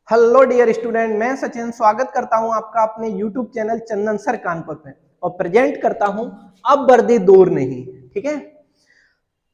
Hello dear student, मैं सचिन स्वागत करता हूं आपका अपने यूट्यूब चैनल चंदन सर कानपुर पे और प्रेजेंट करता हूं अब बर्दे दूर नहीं। ठीक है,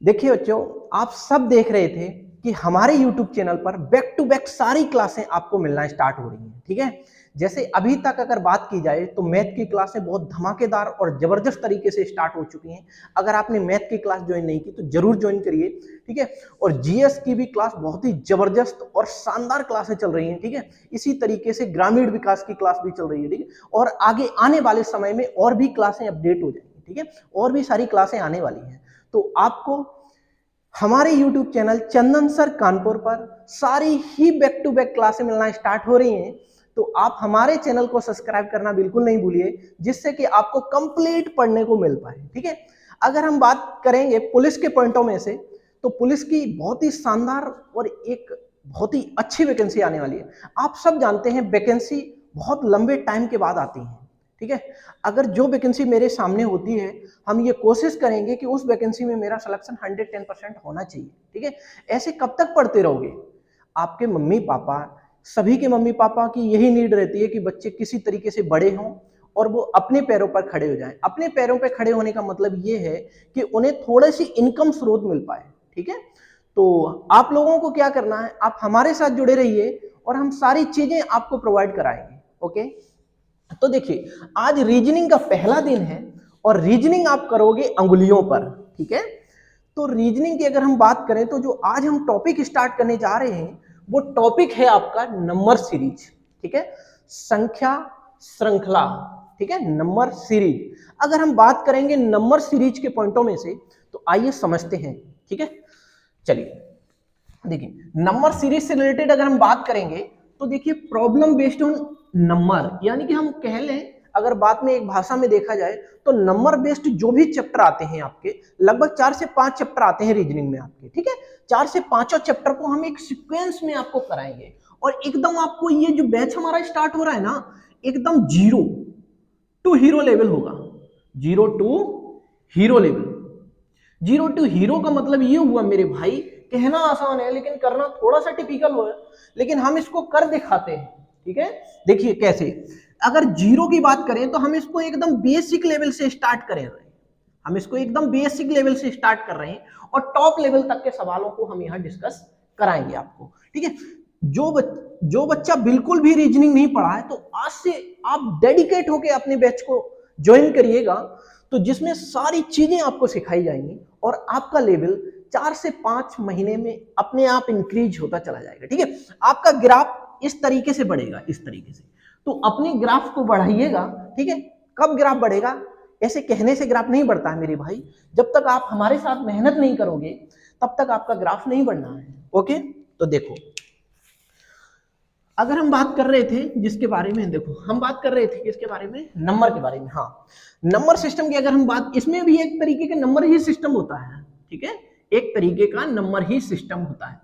देखिए बच्चों, आप सब देख रहे थे कि हमारे यूट्यूब चैनल पर बैक टू बैक सारी क्लासें आपको मिलना स्टार्ट हो रही हैं। ठीक है, जैसे अभी तक अगर बात की जाए तो मैथ की क्लासें बहुत धमाकेदार और जबरदस्त तरीके से स्टार्ट हो चुकी हैं। अगर आपने मैथ की क्लास ज्वाइन नहीं की तो जरूर ज्वाइन करिए। ठीक है, और जीएस की भी क्लास बहुत ही जबरदस्त और शानदार क्लासें चल रही हैं। ठीक है, इसी तरीके से ग्रामीण विकास की क्लास भी चल रही है। ठीक है, और आगे आने वाले समय में और भी क्लासें अपडेट हो जाएंगी। ठीक है, और भी सारी क्लासें आने वाली हैं। तो आपको हमारे YouTube चैनल चंदन सर कानपुर पर सारी ही बैक टू बैक क्लासें मिलना स्टार्ट हो रही हैं। तो आप हमारे चैनल को सब्सक्राइब करना बिल्कुल नहीं भूलिए, जिससे कि आपको कंप्लीट पढ़ने को मिल पाए। ठीक है, अगर हम बात करेंगे पुलिस के पॉइंटों में से, तो पुलिस की बहुत ही शानदार और एक बहुत ही अच्छी वैकेंसी आने वाली है। आप सब जानते हैं वैकेंसी बहुत लंबे टाइम के बाद आती है। ठीक है, अगर जो वैकेंसी मेरे सामने होती है, हम ये कोशिश करेंगे कि उस वैकेंसी में मेरा सिलेक्शन 110% होना चाहिए। ठीक है, ऐसे कब तक पढ़ते रहोगे? आपके मम्मी पापा, सभी के मम्मी पापा की यही नीड रहती है कि बच्चे किसी तरीके से बड़े हों और वो अपने पैरों पर खड़े हो जाएं। अपने पैरों पर खड़े होने का मतलब ये है कि उन्हें थोड़ी सी इनकम स्रोत मिल पाए। ठीक है, तो आप लोगों को क्या करना है, आप हमारे साथ जुड़े रहिए और हम सारी चीजें आपको प्रोवाइड कराएंगे। ओके, तो देखिए, आज रीजनिंग का पहला दिन है और रीजनिंग आप करोगे अंगुलियों पर। ठीक है, तो रीजनिंग की अगर हम बात करें तो जो आज हम टॉपिक स्टार्ट करने जा रहे हैं वो टॉपिक है आपका नंबर सीरीज। ठीक है, संख्या श्रृंखला। ठीक है, नंबर सीरीज। अगर हम बात करेंगे नंबर सीरीज के पॉइंटों में से, तो आइए समझते हैं। ठीक है, चलिए देखिए, नंबर सीरीज से रिलेटेड अगर हम बात करेंगे तो देखिए, प्रॉब्लम बेस्ड ऑन नंबर, यानी कि हम कह लें, अगर बात में एक भाषा में देखा जाए तो नंबर बेस्ड जो भी चैप्टर आते हैं आपके, लगभग 4 से 5 चैप्टर आते हैं रीजनिंग में आपके। ठीक है, 4 से 5 चैप्टर को हम एक सीक्वेंस में आपको कराएंगे और एकदम आपको ये जो बैच हमारा स्टार्ट हो रहा है ना, एकदम जीरो टू हीरो लेवल होगा। Zero to hero level. Zero to hero का मतलब ये हुआ मेरे भाई, कहना आसान है लेकिन करना थोड़ा सा टिपिकल हो, लेकिन हम इसको कर दिखाते हैं। ठीक है, देखिए कैसे। अगर जीरो की बात करें तो हम इसको एकदम बेसिक लेवल से स्टार्ट कर रहे हैं। हम इसको एकदम बेसिक लेवल से स्टार्ट कर रहे हैं और टॉप लेवल तक के सवालों को हम यहाँ डिस्कस कराएंगे आपको। ठीक है, जो बच्चा बिल्कुल भी रीजनिंग नहीं पढ़ा है, तो आज से आप डेडिकेट होकर अपने बैच को ज्वाइन करिएगा, तो जिसमें सारी चीजें आपको सिखाई जाएंगी और आपका लेवल 4 से 5 महीने में अपने आप इंक्रीज होता चला जाएगा। ठीक है, आपका ग्राफ इस तरीके से बढ़ेगा, इस तरीके से। तो अपने ग्राफ को बढ़ाइएगा। ठीक है, कब ग्राफ बढ़ेगा? ऐसे कहने से ग्राफ नहीं बढ़ता है मेरे भाई। जब तक आप हमारे साथ मेहनत नहीं करोगे तब तक आपका ग्राफ नहीं बढ़ना है। ओके, तो देखो, अगर हम बात कर रहे थे जिसके बारे में, देखो हम बात कर रहे थे किसके बारे में, नंबर के बारे में। हाँ, नंबर सिस्टम की अगर हम बात, इसमें भी एक तरीके का नंबर ही सिस्टम होता है। ठीक है, एक तरीके का नंबर ही सिस्टम होता है।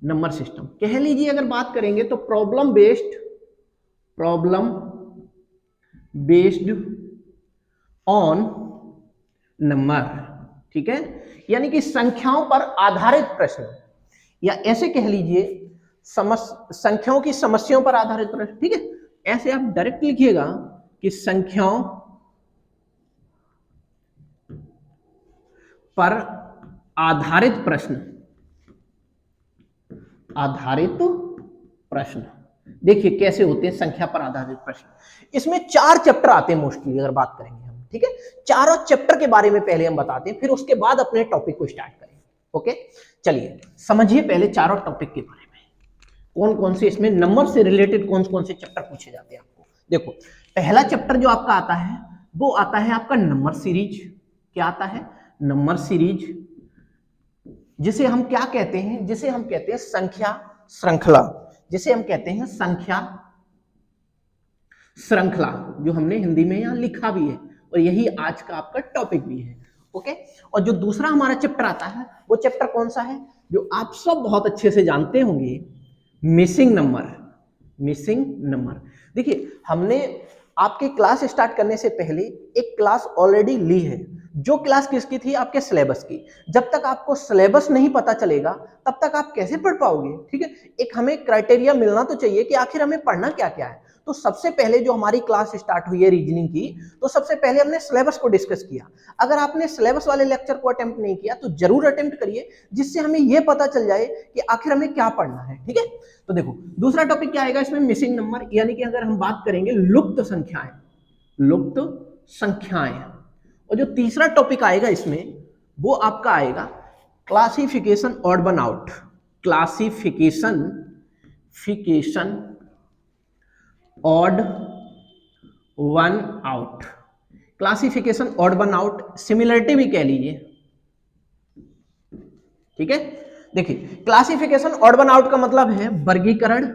नंबर सिस्टम कह लीजिए, अगर बात करेंगे तो प्रॉब्लम बेस्ड ऑन नंबर। ठीक है, यानी कि संख्याओं पर आधारित प्रश्न, या ऐसे कह लीजिए संख्याओं की समस्याओं पर आधारित प्रश्न। ठीक है, ऐसे आप डायरेक्ट लिखिएगा कि संख्याओं पर आधारित प्रश्न। आधारित प्रश्न देखिए कैसे होते हैं संख्या पर आधारित प्रश्न। इसमें 4 चैप्टर आते हैं मोस्टली, अगर बात करेंगे हम। ठीक है, चारों चैप्टर के बारे में पहले हम बताते हैं, फिर उसके बाद अपने टॉपिक को स्टार्ट करेंगे। ओके, चलिए समझिए पहले चारों टॉपिक के बारे में, कौन कौन से इसमें नंबर से रिलेटेड कौन कौन से चैप्टर पूछे जाते हैं आपको। देखो, पहला चैप्टर जो आपका आता है वो आता है आपका नंबर सीरीज। क्या आता है? नंबर सीरीज, जिसे हम क्या कहते हैं, जिसे हम कहते हैं संख्या श्रृंखला, जिसे हम कहते हैं संख्या श्रृंखला, जो हमने हिंदी में यहां लिखा भी है और यही आज का आपका टॉपिक भी है। ओके, और जो दूसरा हमारा चैप्टर आता है वो चैप्टर कौन सा है, जो आप सब बहुत अच्छे से जानते होंगे, मिसिंग नंबर। मिसिंग नंबर, देखिए हमने आपके क्लास स्टार्ट करने से पहले एक क्लास ऑलरेडी ली है, जो क्लास किसकी थी? आपके सिलेबस की। जब तक आपको सिलेबस नहीं पता चलेगा तब तक आप कैसे पढ़ पाओगे? ठीक है, एक हमें क्राइटेरिया मिलना तो चाहिए कि आखिर हमें पढ़ना क्या क्या है। तो सबसे पहले जो हमारी क्लास स्टार्ट हुई है रीजनिंग की, तो सबसे पहले हमने सिलेबस को डिस्कस किया। अगर आपने सिलेबस वाले लेक्चर को अटेम्प्ट नहीं किया तो जरूर अटेम्प्ट करिए, जिससे हमें यह पता चल जाए कि आखिर हमें क्या पढ़ना है। ठीक है, तो देखो दूसरा टॉपिक क्या आएगा इसमें? मिसिंग नंबर, यानी कि अगर हम बात करेंगे लुप्त संख्याएं, लुप्त संख्याएं। और जो तीसरा टॉपिक आएगा इसमें वो आपका आएगा classification odd one out, classification odd one out, classification odd one out, similarity भी कह लीजिए। ठीक है, देखिए क्लासिफिकेशन ऑड वन आउट का मतलब है वर्गीकरण।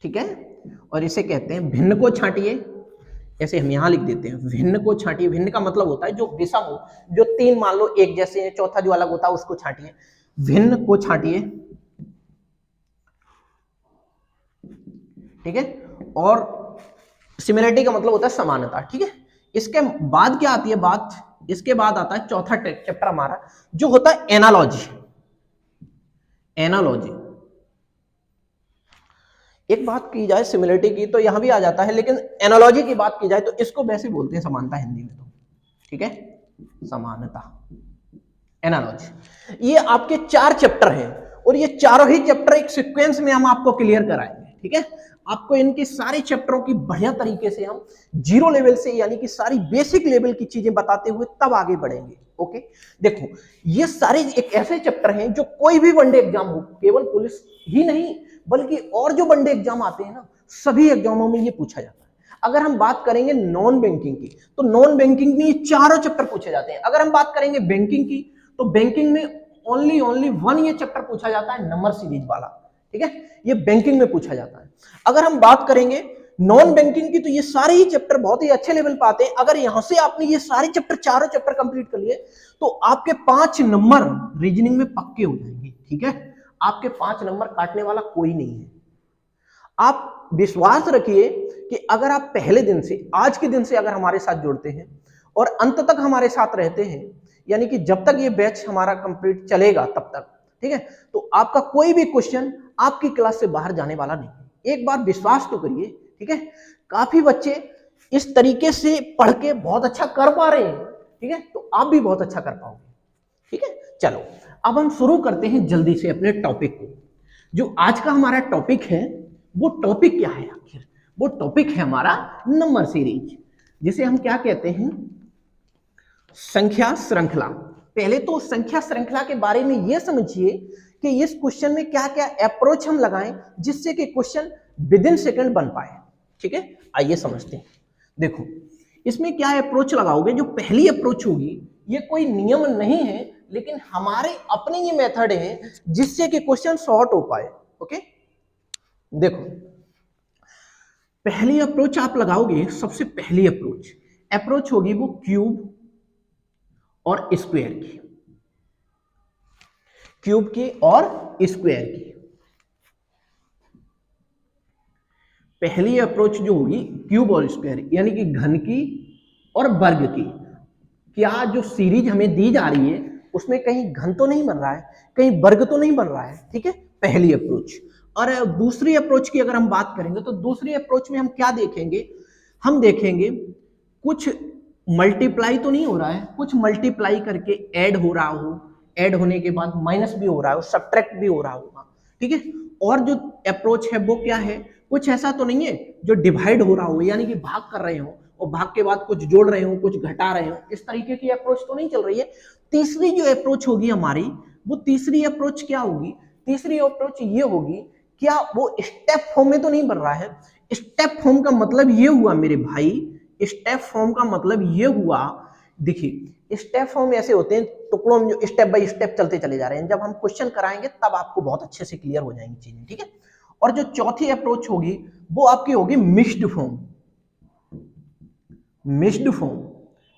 ठीक है, और इसे कहते हैं भिन्न को छांटिए, ऐसे हम यहां लिख देते हैं भिन्न को छांटिए। भिन्न का मतलब होता है जो विषम हो, जो तीन मान लो एक जैसे हैं, चौथा जो अलग होता है उसको छांटिए, भिन्न को छांटिए। ठीक है, और सिमिलरिटी का मतलब होता है समानता। ठीक है, इसके बाद क्या आती है बात? इसके बाद आता है चौथा चैप्टर हमारा जो होता है एनालॉजी। एनालॉजी, एक बात की जाए सिमिलरिटी की तो यहां भी आ जाता है, लेकिन एनालॉजी की बात की जाए तो इसको वैसे बोलते हैं समानता हिंदी में। तो ठीक है, समानता, एनालॉजी। ये आपके 4 चैप्टर हैं और ये चारों ही चैप्टर एक सीक्वेंस में हम आपको क्लियर कराएंगे। ठीक है, आपको इनके सारे चैप्टरों की बढ़िया तरीके से हम जीरो लेवल से, यानी कि सारी बेसिक लेवल की चीजें बताते हुए तब आगे बढ़ेंगे। ओके, देखो ये सारे एक ऐसे चैप्टर हैं जो कोई भी वनडे एग्जाम हो, केवल पुलिस ही नहीं बल्कि और जो वनडे एग्जाम आते हैं ना, सभी एग्जामों में ये पूछा जाता है। अगर हम बात करेंगे नॉन बैंकिंग की तो नॉन बैंकिंग में ये चारों चैप्टर पूछे जाते हैं। अगर हम बात करेंगे बैंकिंग की तो बैंकिंग में ओनली वन ये चैप्टर पूछा जाता है, नंबर सीरीज वाला। ठीक है, ये बैंकिंग में पूछा जाता है। अगर हम बात करेंगे नॉन बैंकिंग की तो ये सारे ही चैप्टर बहुत ही अच्छे लेवल पे आते हैं। अगर यहां से आपने ये सारे चैप्टर, चारों चैप्टर कंप्लीट कर लिए तो आपके 5 नंबर रीजनिंग में पक्के हो जाएंगे। ठीक है, आपके 5 नंबर काटने वाला कोई नहीं है। आप विश्वास रखिए कि अगर आप पहले दिन से, आज के दिन से अगर हमारे साथ जुड़ते हैं और अंत तक हमारे साथ रहते हैं, यानी कि जब तक ये बैच हमारा कंप्लीट चलेगा तब तक, ठीक है, तो आपका कोई भी क्वेश्चन आपकी क्लास से बाहर जाने वाला नहीं। एक बार विश्वास तो करिए। ठीक है, काफी बच्चे इस तरीके से पढ़ के बहुत अच्छा कर पा रहे हैं। ठीक है, तो आप भी बहुत अच्छा कर पाओगे। ठीक है, चलो अब हम शुरू करते हैं जल्दी से अपने टॉपिक को। जो आज का हमारा टॉपिक है वो टॉपिक क्या है आखिर? वो टॉपिक है हमारा नंबर सीरीज, जिसे हम क्या कहते हैं? संख्या श्रृंखला। पहले तो संख्या श्रृंखला के बारे में यह समझिए कि इस क्वेश्चन में क्या क्या अप्रोच हम लगाएं जिससे कि क्वेश्चन विद इन सेकंड बन पाए। ठीक है, आइए समझते हैं। देखो इसमें क्या अप्रोच लगाओगे? जो पहली अप्रोच होगी ये कोई नियम नहीं है, लेकिन हमारे अपने ये मेथड है जिससे कि क्वेश्चन शॉर्ट हो पाए। ओके, देखो पहली अप्रोच आप लगाओगे, सबसे पहली अप्रोच होगी वो क्यूब और स्क्वायर की, क्यूब की और स्क्वायर की। पहली अप्रोच जो होगी क्यूब और स्क्वायर, यानी कि घन की और वर्ग की। क्या जो सीरीज हमें दी जा रही है उसमें कहीं घन तो नहीं बन रहा है, कहीं वर्ग तो नहीं बन रहा है। ठीक है, पहली अप्रोच। और दूसरी अप्रोच की अगर हम बात करेंगे तो दूसरी अप्रोच में हम क्या देखेंगे? हम देखेंगे कुछ मल्टीप्लाई तो नहीं हो रहा है, कुछ मल्टीप्लाई करके ऐड हो रहा हो, ऐड होने के बाद माइनस भी हो रहा हो, सब्ट्रैक्ट भी हो रहा होगा। ठीक है, और जो अप्रोच है वो क्या है? कुछ ऐसा तो नहीं है जो डिवाइड हो रहा हो, यानी कि भाग कर रहे हो और भाग के बाद कुछ जोड़ रहे हो, कुछ घटा रहे हो, इस तरीके की अप्रोच तो नहीं चल रही है। तीसरी जो अप्रोच होगी हमारी, वो तीसरी अप्रोच क्या होगी? तीसरी अप्रोच ये होगी, क्या वो स्टेप फॉर्म में तो नहीं बन रहा है? स्टेप फॉर्म का मतलब ये हुआ मेरे भाई, स्टेप फॉर्म का मतलब ये हुआ, देखिए स्टेप फॉर्म ऐसे होते हैं टुकड़ों में जो स्टेप बाय स्टेप चलते चले जा रहे हैं। जब हम क्वेश्चन कराएंगे तब आपको बहुत अच्छे से क्लियर हो जाएंगी चीजें। ठीक है, और जो चौथी अप्रोच होगी वो आपकी होगी मिक्स्ड फॉर्म, मिक्स्ड फॉर्म।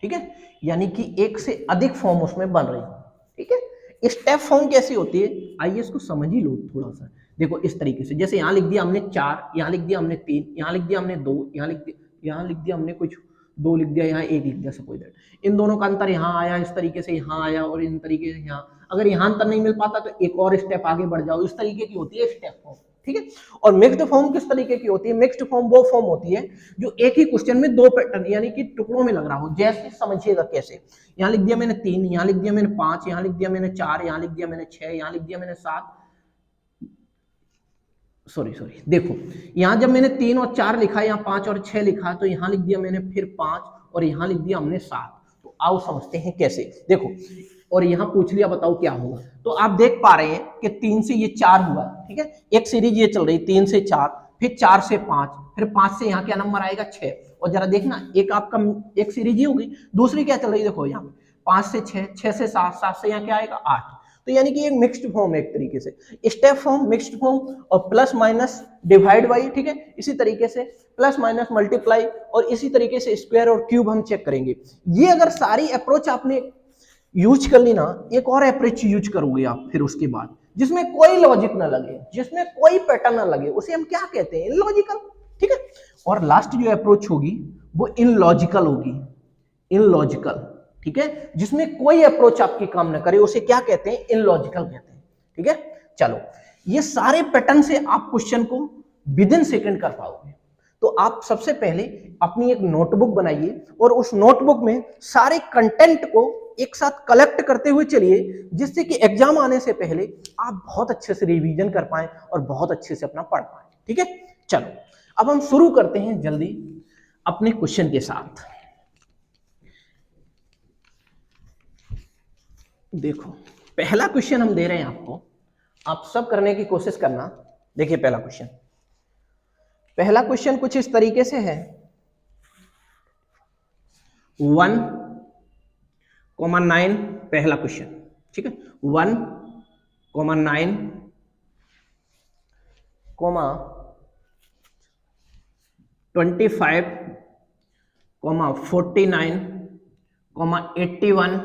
ठीक है, यानी कि एक से अधिक फॉर्म उसमें बन रही है। ठीक है, स्टेप फॉर्म कैसी होती है आइए इसको समझ ही लो थोड़ा सा। देखो इस तरीके से, जैसे यहां लिख दिया हमने 4, यहां लिख दिया हमने 3, यहां लिख दिया हमने 2, यहां लिख दिया हमने कुछ 2 लिख दिया, यहाँ 1 लिख दिया, सपोज दैट इन दोनों का अंतर यहाँ आया, इस तरीके से यहाँ आया और इन तरीके से यहाँ। अगर यहाँ अंतर नहीं मिल पाता तो एक और स्टेप आगे बढ़ जाओ, इस तरीके की होती है स्टेप फॉर्म, ठीक है। और मिक्स्ड फॉर्म किस तरीके की होती है? मिक्स्ड फॉर्म वो फॉर्म होती है जो एक ही क्वेश्चन में 2 पैटर्न यानी कि टुकड़ों में लग रहा हो। जैसे समझिएगा कैसे, यहाँ लिख दिया मैंने 3, यहाँ लिख दिया मैंने 5, यहाँ लिख दिया मैंने 4, यहाँ लिख दिया मैंने 6, यहाँ लिख दिया मैंने 7, सॉरी देखो, यहाँ जब मैंने 3 और 4 लिखा, यहाँ 5 और 6 लिखा, तो यहाँ लिख दिया मैंने फिर 5 और यहाँ लिख दिया हमने 7। तो आओ समझते हैं कैसे। देखो, और यहाँ पूछ लिया बताओ क्या होगा। तो आप देख पा रहे हैं कि 3 से ये 4 हुआ, ठीक है, एक सीरीज ये चल रही 3 से 4, फिर 4 से 5, फिर 5 से यहाँ क्या नंबर आएगा 6। और जरा देखना, एक आपका एक सीरीज ही होगी, दूसरी क्या चल रही है, देखो यहाँ 5 से 6, 6 से 7, 7 से यहाँ क्या आएगा 8। तो यानी कि एक मिक्स्ड फॉर्म है एक तरीके से, स्टेप फॉर्म, मिक्स्ड फॉर्म और प्लस माइनस डिवाइड बाई, ठीक है, इसी तरीके से प्लस माइनस मल्टीप्लाई और इसी तरीके से स्क्वायर और क्यूब हम चेक करेंगे। ये अगर सारी अप्रोच आपने यूज कर ली ना, एक और अप्रोच यूज करोगे आप फिर उसके बाद, जिसमें कोई लॉजिक ना लगे, जिसमें कोई पैटर्न ना लगे, उसे हम क्या कहते हैं? इलॉजिकल, ठीक है। और लास्ट जो अप्रोच होगी वो इनलॉजिकल होगी, इनलॉजिकल, ठीक है, जिसमें कोई अप्रोच आपकी काम ना करे, उसे क्या कहते हैं? इनलॉजिकल कहते हैं, ठीक है। चलो, ये सारे पैटर्न से आप क्वेश्चन को विद इन सेकंड कर पाओगे। तो आप सबसे पहले अपनी एक नोटबुक बनाइए और उस नोटबुक में सारे कंटेंट को एक साथ कलेक्ट करते हुए चलिए, जिससे कि एग्जाम आने से पहले आप बहुत अच्छे से रिवीजन कर पाएं और बहुत अच्छे से अपना पढ़ पाएं, ठीक है। चलो, अब हम शुरू करते हैं जल्दी अपने क्वेश्चन के साथ। देखो, पहला क्वेश्चन हम दे रहे हैं आपको, आप सब करने की कोशिश करना। देखिए पहला क्वेश्चन कुछ इस तरीके से है, 1,9 पहला क्वेश्चन, ठीक है, 1,9, 25, 49, 81।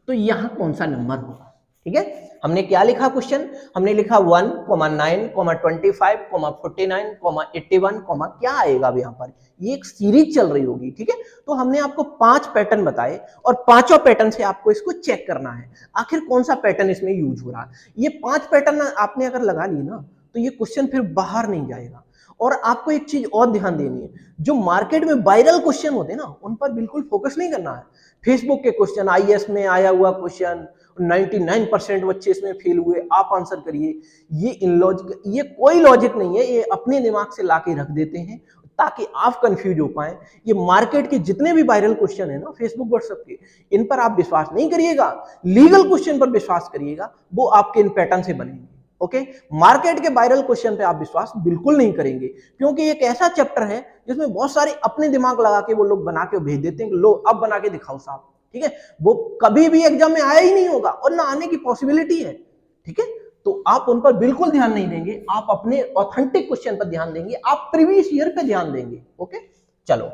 तो यहां कौन सा नंबर होगा? ठीक है, हमने क्या लिखा क्वेश्चन? हमने लिखा 1,9, 25, 49, 81, क्या आएगा अब यहाँ पर? ये एक सीरीज चल रही होगी, ठीक है। तो हमने आपको 5 पैटर्न बताए और पांचों पैटर्न से आपको इसको चेक करना है, आखिर कौन सा पैटर्न इसमें यूज हो रहा है। ये 5 पैटर्न आपने अगर लगा ली ना, तो ये क्वेश्चन फिर बाहर नहीं जाएगा। और आपको एक चीज और ध्यान देनी है, जो मार्केट में वायरल क्वेश्चन होते हैं ना, उन पर बिल्कुल फोकस नहीं करना है। फेसबुक के क्वेश्चन, आईएएस में आया हुआ क्वेश्चन, 99% बच्चे इसमें फेल हुए, आप आंसर करिए, ये इनलॉजिक, ये कोई लॉजिक नहीं है, ये अपने दिमाग से लाके रख देते हैं ताकि आप कंफ्यूज हो पाए। ये मार्केट के जितने भी वायरल क्वेश्चन है ना फेसबुक व्हाट्सएप के, इन पर आप विश्वास नहीं करिएगा, लीगल क्वेश्चन पर विश्वास करिएगा, वो आपके इन पैटर्न से बनेंगे। ओके, मार्केट के वायरल क्वेश्चन पे आप विश्वास बिल्कुल नहीं करेंगे, क्योंकि एक ऐसा चैप्टर है जिसमें बहुत सारे अपने दिमाग लगा के वो लोग बना के भेज देते हैं कि लो अब बना के दिखाओ साहब, ठीक है। वो कभी भी एग्जाम में आया ही नहीं होगा और ना आने की पॉसिबिलिटी है, ठीक है। तो आप उन पर बिल्कुल ध्यान नहीं देंगे, आप अपने ऑथेंटिक क्वेश्चन पर ध्यान देंगे, आप प्रीवियस ईयर पे ध्यान देंगे। ओके, चलो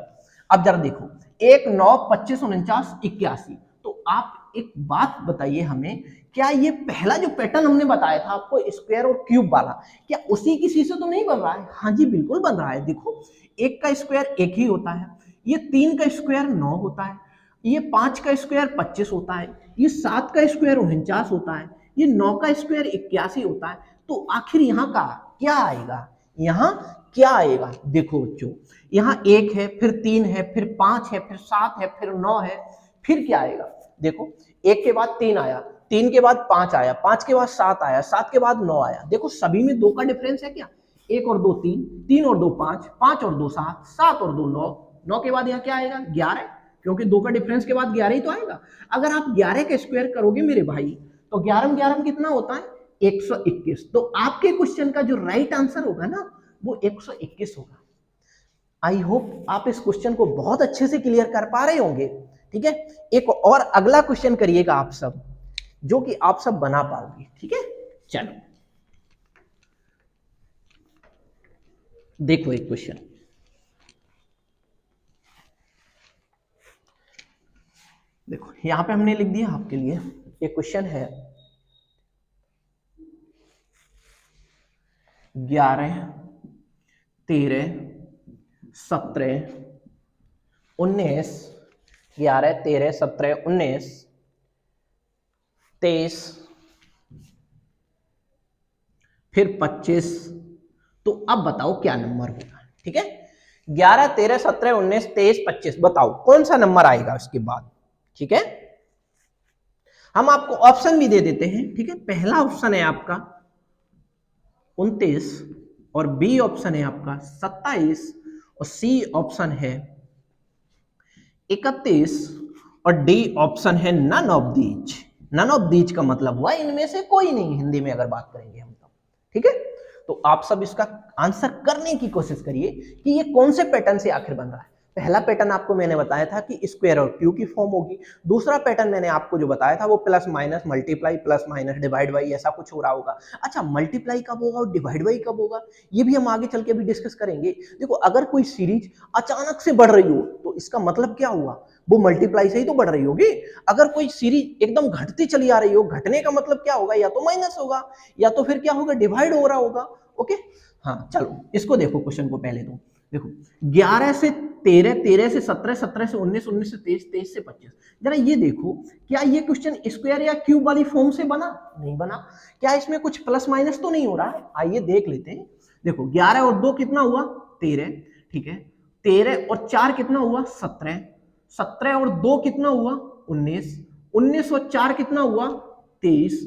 अब जरा देखो, 1, 9, 25, 49, 81। तो आप एक बात बताइए हमें, क्या ये पहला जो पैटर्न हमने बताया था आपको स्क्वायर और क्यूब वाला, क्या उसी किसी से तो नहीं बन रहा है? हाँ जी बिल्कुल बन रहा है। देखो, 1 का स्क्वायर 1 ही होता है, ये 3 का स्क्वायर 9 होता है, ये 5 का स्क्वायर 25 होता है, ये 7 का स्क्वायर 49 होता है, ये 9 का स्क्वायर 81 होता है। तो आखिर यहाँ का क्या आएगा? यहाँ क्या आएगा? देखो बच्चों, यहाँ 1 है, फिर 3 है, फिर 5 है, फिर 7 है, फिर 9 है, फिर क्या आएगा? देखो, 1 के बाद 3 आया, 3 के बाद 5 आया, 5 के बाद 7 आया, 7 के बाद 9 आया। देखो सभी में 2 का डिफरेंस है क्या? 1 और 2 3, 3 और 2 5, 5 और 2 7, 7 और 2 9, 9 के बाद यहाँ क्या आएगा? 11, क्योंकि 2 का डिफरेंस के बाद 11 ही तो आएगा। अगर आप 11 का स्क्वायर करोगे मेरे भाई, तो 11 में 11 कितना होता है? 121। तो आपके क्वेश्चन का जो राइट आंसर होगा ना, वो 121 होगा। आई होप आप इस क्वेश्चन को बहुत अच्छे से क्लियर कर पा रहे होंगे, ठीक है। एक और अगला क्वेश्चन करिएगा आप सब, जो कि आप सब बना पाओगे, ठीक है। चलो देखो एक क्वेश्चन, देखो यहां पे हमने लिख दिया आपके लिए, एक क्वेश्चन है 11, 13, 17, 19, 11, 13, 17, 19, 23, फिर 25। तो अब बताओ क्या नंबर होगा, ठीक है। 11, 13, 17, 19, 23, 25, बताओ कौन सा नंबर आएगा उसके बाद, ठीक है। हम आपको ऑप्शन भी दे देते हैं, ठीक है। पहला ऑप्शन है आपका 29 और बी ऑप्शन है आपका 27 और सी ऑप्शन है 31 और डी ऑप्शन है none of these. None of these का मतलब हुआ इनमें से कोई नहीं, हिंदी में अगर बात करेंगे हम तो, ठीक है। तो आप सब इसका आंसर करने की कोशिश करिए कि ये कौन से पैटर्न से आखिर बन रहा है। पहला पैटर्न आपको मैंने बताया था कि स्क्वायर और क्यू की फॉर्म होगी। दूसरा पैटर्न मैंने आपको जो बताया था वो plus minus multiply plus minus divide by ऐसा कुछ हो रहा होगा। अच्छा, मल्टीप्लाई कब होगा और डिवाइड बाई कब होगा ये भी हम आगे चल के भी डिस्कस करेंगे। देखो, अगर कोई सीरीज अचानक से बढ़ रही हो तो इसका मतलब क्या हुआ, वो मल्टीप्लाई से ही तो बढ़ रही होगी। अगर कोई सीरीज एकदम घटती चली आ रही हो, घटने का मतलब क्या होगा, या तो माइनस होगा या तो फिर क्या होगा, डिवाइड हो रहा होगा। ओके, हाँ चलो इसको देखो क्वेश्चन को पहले तो देखो। 11 से 13, 13 से 17, 17 से 19, 19 से 23, 23 से 25। जरा ये देखो, क्या ये क्वेश्चन स्क्वायर या क्यूब वाली फॉर्म से बना? नहीं बना। क्या इसमें कुछ प्लस माइनस तो नहीं हो रहा है? आइए देख लेते हैं। देखो 11 और 2 कितना हुआ? 13, ठीक है। 13 और 4 कितना हुआ? 17, 17 और 2 कितना हुआ? 19, 19 और 4 कितना हुआ? 23।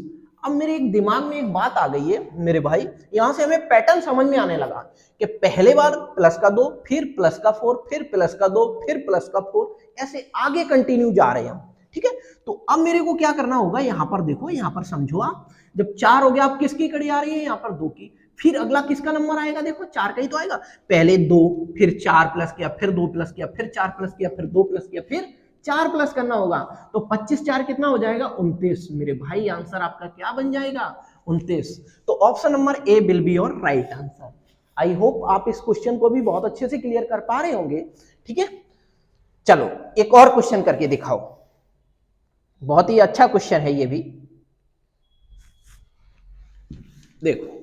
अब मेरे एक दिमाग में एक बात आ गई है मेरे भाई, यहां से हमें पैटर्न समझ में आने लगा कि पहले बार प्लस का 2, फिर प्लस का 4, फिर प्लस का 2, फिर प्लस का 4, ऐसे आगे कंटिन्यू जा रहे हैं हम, ठीक है। तो अब मेरे को क्या करना होगा, यहां पर देखो, यहां पर समझो आप, जब 4 हो गया, आप किसकी कड़ी आ रही है? यहां पर 2 की। फिर अगला किसका नंबर आएगा? देखो 4 का ही तो आएगा। पहले 2, फिर 4 प्लस किया, फिर 2 प्लस किया, फिर 4 प्लस किया, फिर 2 प्लस किया, फिर 4 प्लस करना होगा। तो 25 4 कितना हो जाएगा? 29। मेरे भाई आंसर आपका क्या बन जाएगा? 29। तो option number A will be your right answer. I hope आप इस क्वेश्चन को भी बहुत अच्छे से क्लियर कर पा रहे होंगे, ठीक है। चलो एक और क्वेश्चन करके दिखाओ, बहुत ही अच्छा क्वेश्चन है ये भी। देखो,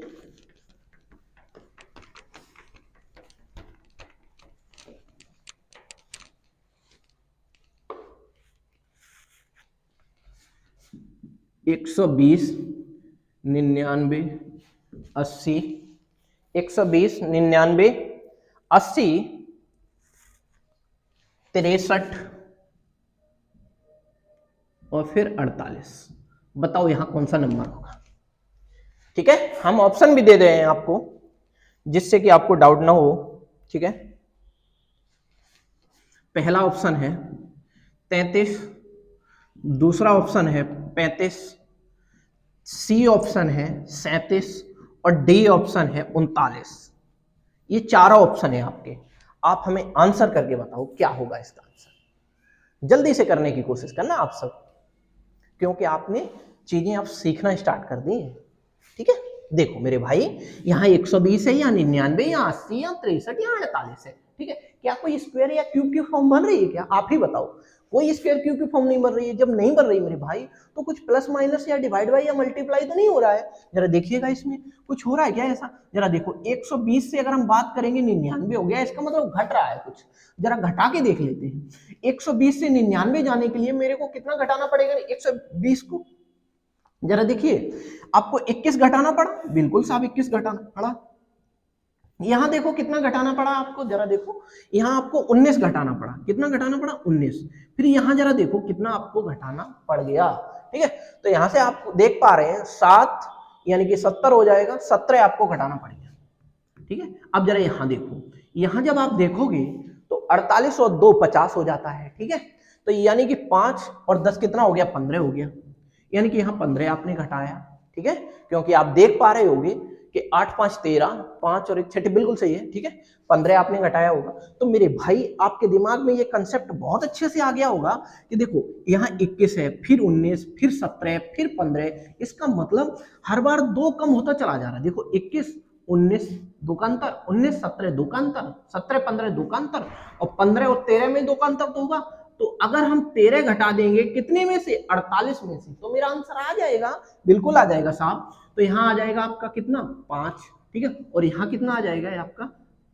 एक 120, 99, 80, 120, 99, 80, 63 और फिर 48। बताओ यहां कौन सा नंबर होगा, ठीक है। हम ऑप्शन भी दे रहे हैं आपको जिससे कि आपको डाउट ना हो, ठीक है। पहला ऑप्शन है 33, दूसरा ऑप्शन है 35, सी ऑप्शन है 37 और डी ऑप्शन है 39। ये चारों ऑप्शन है आपके। आप हमें आंसर करके बताओ क्या होगा इसका आंसर। जल्दी से करने की कोशिश करना आप सब, क्योंकि आपने चीजें अब सीखना स्टार्ट कर दी है, ठीक है। देखो मेरे भाई, यहाँ 120 है या 99 या 80 या 63 या 48 है, ठीक है। क्या कोई स्क्वायर या क्यूब की फॉर्म बन रही है क्या? आप ही बताओ। कोई स्क्वायर क्यूब की फॉर्म नहीं बन रही है। जब नहीं बन रही मेरे भाई, तो कुछ प्लस माइनस या डिवाइड बाई या मल्टीप्लाई तो नहीं हो रहा है। जरा देखिएगा इसमें कुछ हो रहा है क्या ऐसा। जरा देखो 120 से अगर हम बात करेंगे 99 हो गया, इसका मतलब घट रहा है कुछ। जरा घटा के देख लेते हैं। 120 से 99 जाने के लिए मेरे को कितना घटाना पड़ेगा 120 को? जरा देखिए, आपको 21 घटाना पड़ा, बिल्कुल साहब 21 घटाना पड़ा। यहां देखो कितना घटाना पड़ा आपको, जरा देखो, यहां आपको 19 घटाना पड़ा। कितना घटाना पड़ा? 19। फिर यहां जरा देखो कितना आपको घटाना पड़ गया, ठीक है। तो यहां से आप देख पा रहे हैं 7 यानी कि 70 हो जाएगा, 17 आपको घटाना पड़ेगा, ठीक है। अब जरा यहां देखो, यहां जब आप देखोगे तो 48 और 2 50 हो जाता है, ठीक है। तो यानी कि 5 और 10 कितना हो गया? 15 हो गया। यानी कि यहाँ 15 आपने घटाया, ठीक है। क्योंकि आप देख पा रहे होंगे कि 8 5 13, 5 और 1 6 बिल्कुल सही है, ठीक है। 15 आपने घटाया होगा। तो मेरे भाई आपके दिमाग में ये कंसेप्ट बहुत अच्छे से आ गया होगा कि देखो यहाँ 21 है, फिर 19, फिर 17, फिर 15। इसका मतलब हर बार 2 कम होता चला जा रहा है। देखो 21 19 2 का अंतर, 19 17 2 का अंतर, 17 15 2 का अंतर, और 15 और 13 में 2 का अंतर तो होगा। तो अगर हम 13 घटा देंगे कितने में से? 48 में से, तो मेरा आंसर आ जाएगा, बिल्कुल आ जाएगा साहब। तो यहाँ आ जाएगा आपका कितना? 5, ठीक है। और यहाँ कितना आ जाएगा आपका?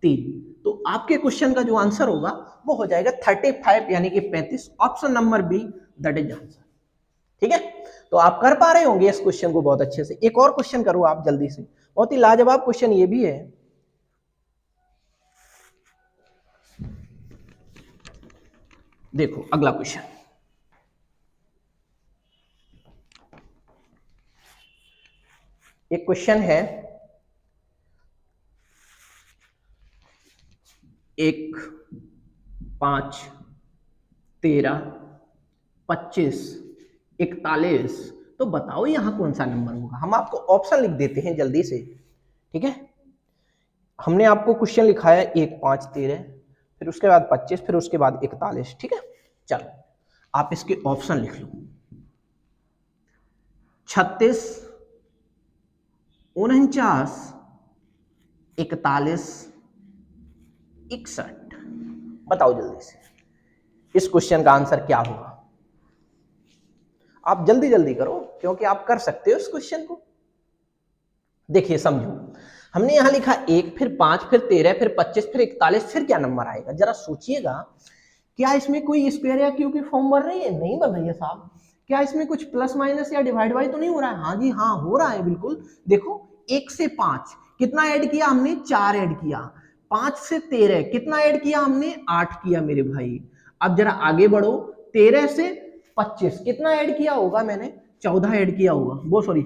3। तो आपके क्वेश्चन का जो आंसर होगा वो हो जाएगा 35 यानी कि 35, option number B that is answer. ठीक है, तो आप कर पा रहे होंगे इस क्वेश्चन को बहुत अच्छे से। एक और क्वेश्चन करो आप जल्दी से, बहुत ही लाजवाब क्वेश्चन ये भी है। देखो अगला क्वेश्चन, एक क्वेश्चन है 1, 5, 13, 25, 41, तो बताओ यहां कौन सा नंबर होगा। हम आपको ऑप्शन लिख देते हैं जल्दी से। ठीक है, हमने आपको क्वेश्चन लिखा है 1, 5, 13, फिर उसके बाद 25, फिर उसके बाद 41। ठीक है, चलो आप इसके ऑप्शन लिख लो। 36, 49, 41, 61। बताओ जल्दी से इस क्वेश्चन का आंसर क्या होगा। आप जल्दी जल्दी करो क्योंकि आप कर सकते हो इस क्वेश्चन को। देखिए समझो, हमने यहां लिखा 1, फिर 5, फिर 13, फिर 25, फिर 41, फिर क्या नंबर आएगा जरा सोचिएगा। क्या इसमें कोई स्क्वायर या क्यूब की फॉर्म बन रही है? नहीं बन रही है साहब। क्या इसमें कुछ प्लस माइनस या डिवाइड बाई तो नहीं हो रहा है? हाँ जी हाँ हो रहा है बिल्कुल। देखो 1 से 5 कितना ऐड किया हमने? 4 ऐड किया। 5 से 13 कितना ऐड किया हमने? 8 किया मेरे भाई। अब जरा आगे बढ़ो, 13 से 25 कितना ऐड किया होगा मैंने? 14 ऐड किया होगा। वो सॉरी,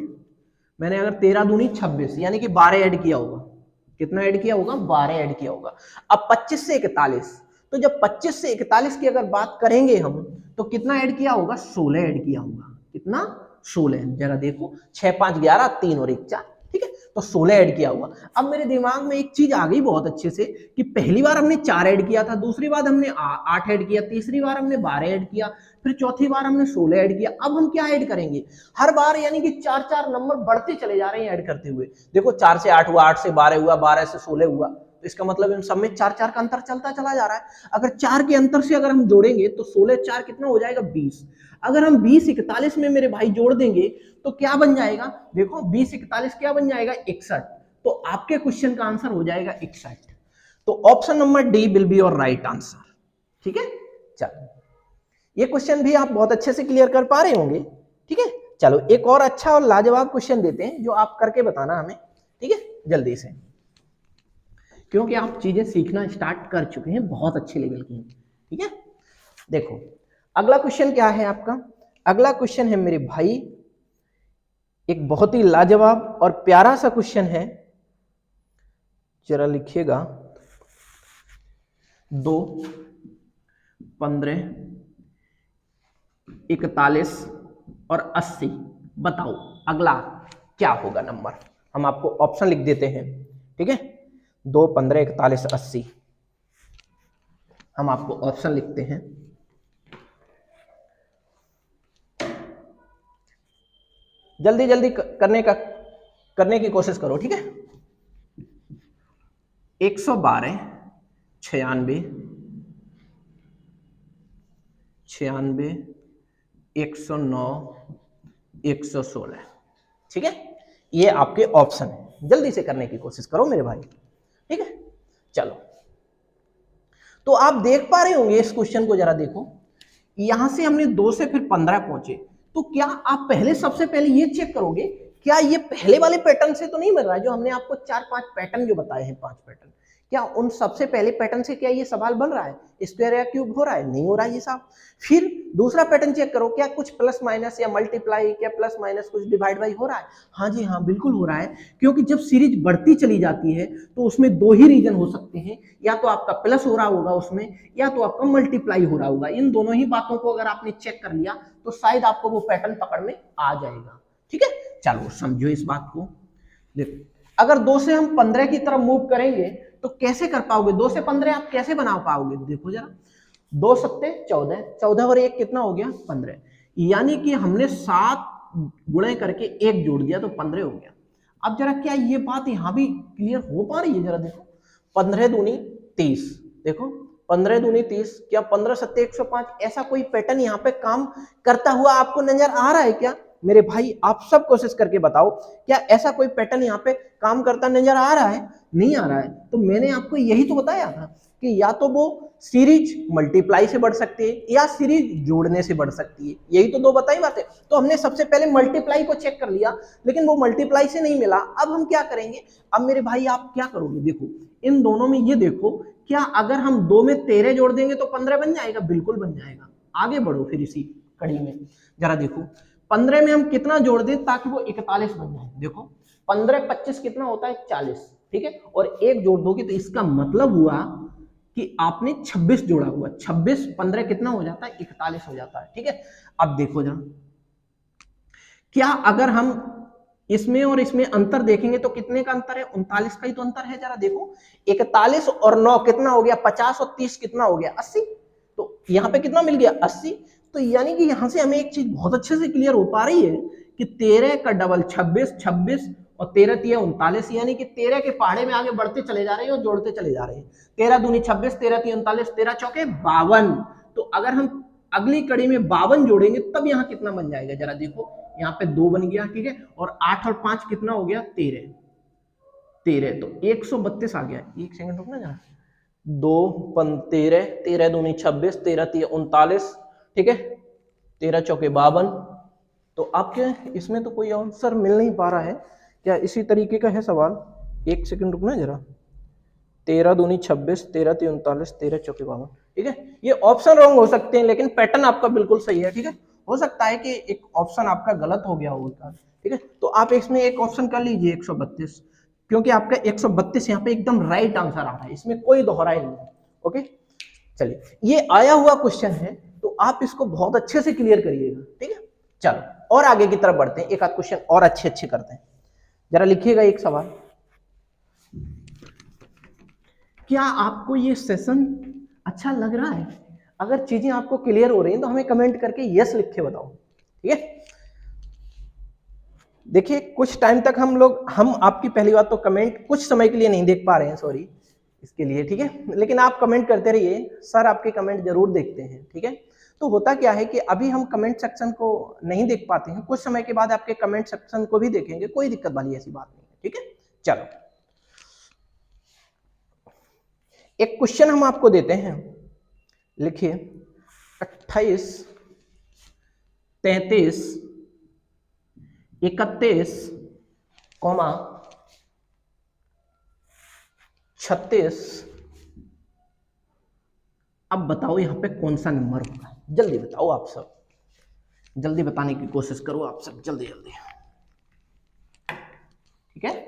मैंने अगर 13 दूनी 26 यानी कि 12 ऐड किया होगा। कितना ऐड किया होगा? 12 ऐड किया होगा। अब 25 से 41, तो जब 25 से 41 की अगर बात करेंगे हम तो कितना ऐड किया होगा? 16 ऐड किया होगा। कितना? 16। जरा देखो 6, 5, 11, 3 और 1 4। ठीक है, तो 16 ऐड किया होगा। अब मेरे दिमाग में एक चीज आ गई बहुत अच्छे से कि पहली बार हमने 4 ऐड किया था, दूसरी बार हमने 8 ऐड किया, तीसरी बार हमने 12 ऐड किया, फिर चौथी बार हमने 16 ऐड किया। अब हम क्या ऐड करेंगे? हर बार यानी कि 4 4 नंबर बढ़ते चले जा रहे हैं ऐड करते हुए। देखो 4 से 8 हुआ, 8 से 12 हुआ, 12 से 16 हुआ, तो इसका मतलब इन सब में 4 4 का अंतर चलता चला जा रहा है। अगर 4 के अंतर से अगर हम जोड़ेंगे तो 16 4 कितना हो जाएगा? 20। अगर हम 20 41 में मेरे भाई जोड़ देंगे तो क्या बन जाएगा? देखो 20 41 क्या बन जाएगा? 61। तो आपके क्वेश्चन का आंसर हो जाएगा 61। तो option number D will be your right answer. ठीक है, चलो ये क्वेश्चन भी आप बहुत अच्छे से क्लियर कर पा रहे होंगे। ठीक है, चलो एक और अच्छा और लाजवाब क्वेश्चन देते हैं जो आप करके बताना हमें। ठीक है, जल्दी से, क्योंकि आप चीजें सीखना स्टार्ट कर चुके हैं बहुत अच्छे लेवल की। ठीक है, देखो अगला क्वेश्चन क्या है आपका। अगला क्वेश्चन है मेरे भाई एक बहुत ही लाजवाब और प्यारा सा क्वेश्चन है, जरा लिखिएगा। 2, 15, 41 और 80। बताओ अगला क्या होगा नंबर। हम आपको ऑप्शन लिख देते हैं। ठीक है, 2, 15, 41, 80। हम आपको ऑप्शन लिखते हैं। जल्दी जल्दी करने की कोशिश करो। ठीक है, 112, 96, 96, 109, 116। ठीक है, ये आपके ऑप्शन है, जल्दी से करने की कोशिश करो मेरे भाई। ठीक है, चलो तो आप देख पा रहे होंगे इस क्वेश्चन को, जरा देखो यहां से हमने 2 से फिर 15 पहुंचे, तो क्या आप पहले सबसे पहले ये चेक करोगे क्या ये पहले वाले पैटर्न से तो नहीं मिल रहा है? जो हमने आपको 4-5 पैटर्न जो बताए हैं, 5 पैटर्न, क्या उन सबसे पहले पैटर्न से क्या ये सवाल बन रहा है? स्क्वायर या क्यूब हो रहा है? नहीं हो रहा है ये साहब। फिर दूसरा पैटर्न चेक करो, क्या कुछ प्लस माइनस या मल्टीप्लाई, क्या प्लस माइनस कुछ डिवाइड बाई हो रहा है? हाँ जी हाँ बिल्कुल हो रहा है, क्योंकि जब सीरीज बढ़ती चली जाती है तो उसमें 2 ही रीजन हो सकते हैं, या तो आपका प्लस हो रहा होगा उसमें, या तो आपका मल्टीप्लाई हो रहा होगा। इन दोनों ही बातों को अगर आपने चेक कर लिया तो शायद आपको वो पैटर्न पकड़ में आ जाएगा। ठीक है, चलो समझो इस बात को। देखो अगर 2 से हम 15 की तरफ मूव करेंगे तो कैसे कर पाओगे? 2 से 15 आप कैसे बना पाओगे? देखो जरा, 2 सत्ते 14, 14 और 1 कितना हो गया? 15। यानी कि हमने 7 गुणे करके 1 जोड़ दिया तो 15 हो गया। अब जरा क्या ये बात यहां भी क्लियर हो पा रही है? जरा देखो, 15 दूनी 30, देखो 15 दूनी 30, क्या 15 सत्ते 105 ऐसा कोई पैटर्न यहाँ पे काम करता हुआ आपको नजर आ रहा है क्या? मेरे भाई आप सब कोशिश करके बताओ, क्या ऐसा कोई पैटर्न यहाँ पे काम करता नजर आ रहा है? नहीं आ रहा है। तो मैंने आपको यही तो बताया था कि या तो वो सीरीज मल्टीप्लाई से बढ़ सकती है या सीरीज जोड़ने से बढ़ सकती है, यही तो दो बताई बातें। तो हमने सबसे पहले मल्टीप्लाई को चेक कर लिया, लेकिन वो मल्टीप्लाई से नहीं मिला। अब हम क्या करेंगे? अब मेरे भाई आप क्या करोगे, देखो इन दोनों में ये देखो, क्या अगर हम 2 में 13 जोड़ देंगे तो 15 बन जाएगा? बिल्कुल बन जाएगा। आगे बढ़ो फिर इसी कड़ी में, जरा देखो 15 में हम कितना जोड़ दें ताकि वो 41 बन जाए। देखो 15 25 कितना होता है? 40, ठीक है। और एक जोड़ दोगे तो इसका मतलब हुआ कि आपने 26 जोड़ा हुआ। 26 15 कितना हो जाता है? 41 हो जाता है, ठीक है। अब देखो जरा, क्या अगर हम इसमें और इसमें अंतर देखेंगे तो कितने का अंतर है? 39 का ही तो अंतर है। जरा देखो 41 और 9 कितना हो गया? 50 और 30 कितना हो गया? 80। तो यहाँ पे कितना मिल गया? 80। तो यानी कि यहां से हमें एक चीज बहुत अच्छे से क्लियर हो पा रही है कि 13 का डबल 26, 26 और 13 तिया 39, यानी कि 13 के पहाड़े में आगे बढ़ते चले जा रहे हैं और जोड़ते चले जा रहे हैं। 13 दूनी 26, 13 तिया 39, 13 चौके 52। तो अगर हम अगली कड़ी में 52 जोड़ेंगे तब यहाँ कितना बन जाएगा? जरा देखो, यहाँ पे 2 बन गया, ठीक है। और 8 और 5 कितना हो गया? 13। 13 तो 132 आ गया। एक सेकंड रुकना जरा। 2 13, 13 दूनी 26, 13 तिया 39, ठीक है। 13 चौके 52। तो आपके इसमें तो कोई आंसर मिल नहीं पा रहा है क्या? इसी तरीके का है सवाल। एक सेकंड रुकना जरा। 13 दूनी 26, 13 तिया 39, 13 चौके 52, ठीक है। ये ऑप्शन रॉन्ग हो सकते हैं लेकिन पैटर्न आपका बिल्कुल सही है, ठीक है। हो सकता है कि एक ऑप्शन आपका गलत हो गया होगा, ठीक है। तो आप इसमें एक ऑप्शन कर लीजिए 132, क्योंकि आपका 132 यहाँ पे एकदम राइट आंसर आ रहा है, इसमें कोई दोहराई नहीं है। ओके, चलिए ये आया हुआ क्वेश्चन है तो आप इसको बहुत अच्छे से क्लियर करिएगा, ठीक है। चलो और आगे की तरफ बढ़ते हैं, एक आध क्वेश्चन और अच्छे अच्छे करते हैं। जरा लिखिएगा एक सवाल। क्या आपको ये सेशन अच्छा लग रहा है? अगर चीजें आपको क्लियर हो रही हैं तो हमें कमेंट करके यस लिख के बताओ, ठीक है। देखिए कुछ टाइम तक हम आपकी पहली बात तो कमेंट कुछ समय के लिए नहीं देख पा रहे हैं, सॉरी इसके लिए, ठीक है। लेकिन आप कमेंट करते रहिए, सर आपके कमेंट जरूर देखते हैं, ठीक है। तो होता क्या है कि अभी हम कमेंट सेक्शन को नहीं देख पाते हैं, कुछ समय के बाद आपके कमेंट सेक्शन को भी देखेंगे, कोई दिक्कत वाली ऐसी बात नहीं है, ठीक है। चलो एक क्वेश्चन हम आपको देते हैं, लिखिए 28, 33, 31, 36। अब बताओ यहां पे कौन सा नंबर होगा? जल्दी बताओ आप सब, जल्दी बताने की कोशिश करो आप सब, जल्दी जल्दी, ठीक है।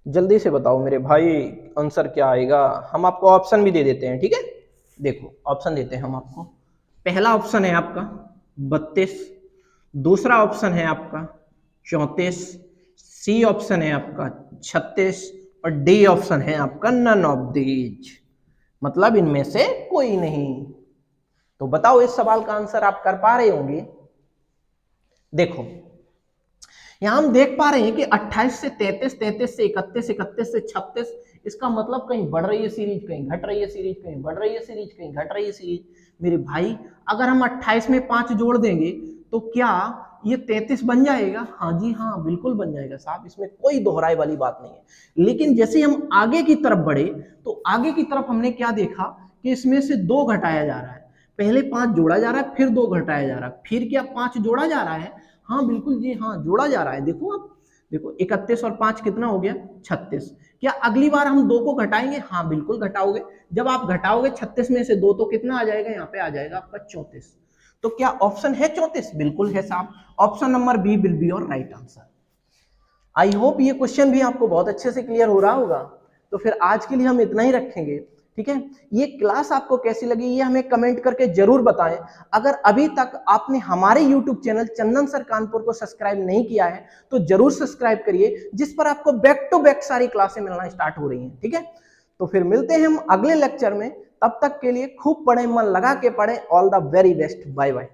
जल्दी से बताओ मेरे भाई आंसर क्या आएगा। हम आपको ऑप्शन भी दे देते हैं, ठीक है। देखो ऑप्शन देते हैं हम आपको। पहला ऑप्शन है आपका 32, दूसरा ऑप्शन है आपका 34, सी ऑप्शन है आपका 36 और डी ऑप्शन है आपका नन ऑफ दीज, मतलब इनमें से कोई नहीं। तो बताओ इस सवाल का आंसर आप कर पा रहे होंगे। देखो यहां हम देख पा रहे हैं कि 28 से 33, 33 से 31, 31 से 36, इसका मतलब कहीं बढ़ रही है सीरीज, कहीं घट रही है सीरीज, कहीं बढ़ रही है सीरीज, कहीं घट रही है सीरीज। मेरे भाई अगर हम 28 में 5 जोड़ देंगे तो क्या ये 33 बन जाएगा? हाँ जी हाँ, बिल्कुल बन जाएगा साहब, इसमें कोई दोहराई वाली बात नहीं है। लेकिन जैसे हम आगे की तरफ बढ़े तो आगे की तरफ हमने क्या देखा कि इसमें से 2 घटाया जा रहा है। पहले 5 जोड़ा जा रहा है, फिर 2 घटाया जा रहा है, फिर क्या 5 जोड़ा जा रहा है? हाँ बिल्कुल जी हाँ, जोड़ा जा रहा है। देखो आप देखो 31 और 5 कितना हो गया? 36। क्या अगली बार हम 2 को घटाएंगे? हाँ बिल्कुल घटाओगे। जब आप घटाओगे 36 में से 2 तो कितना आ जाएगा? यहाँ पे आ जाएगा आपका 34। तो क्या ऑप्शन है 34? बिल्कुल है साहब, option number B will be your right answer. I hope ये क्वेश्चन भी आपको बहुत अच्छे से क्लियर हो रहा होगा। तो फिर आज के लिए हम इतना ही रखेंगे, ठीक है। ये क्लास आपको कैसी लगी ये हमें कमेंट करके जरूर बताएं। अगर अभी तक आपने हमारे YouTube चैनल चंदन सर कानपुर को सब्सक्राइब नहीं किया है तो जरूर सब्सक्राइब करिए, जिस पर आपको बैक टू बैक सारी क्लासें मिलना स्टार्ट हो रही हैं, ठीक है। तो फिर मिलते हैं हम अगले लेक्चर में, तब तक के लिए खूब पढ़ें, मन लगा के पढ़ें। All the very best, bye bye.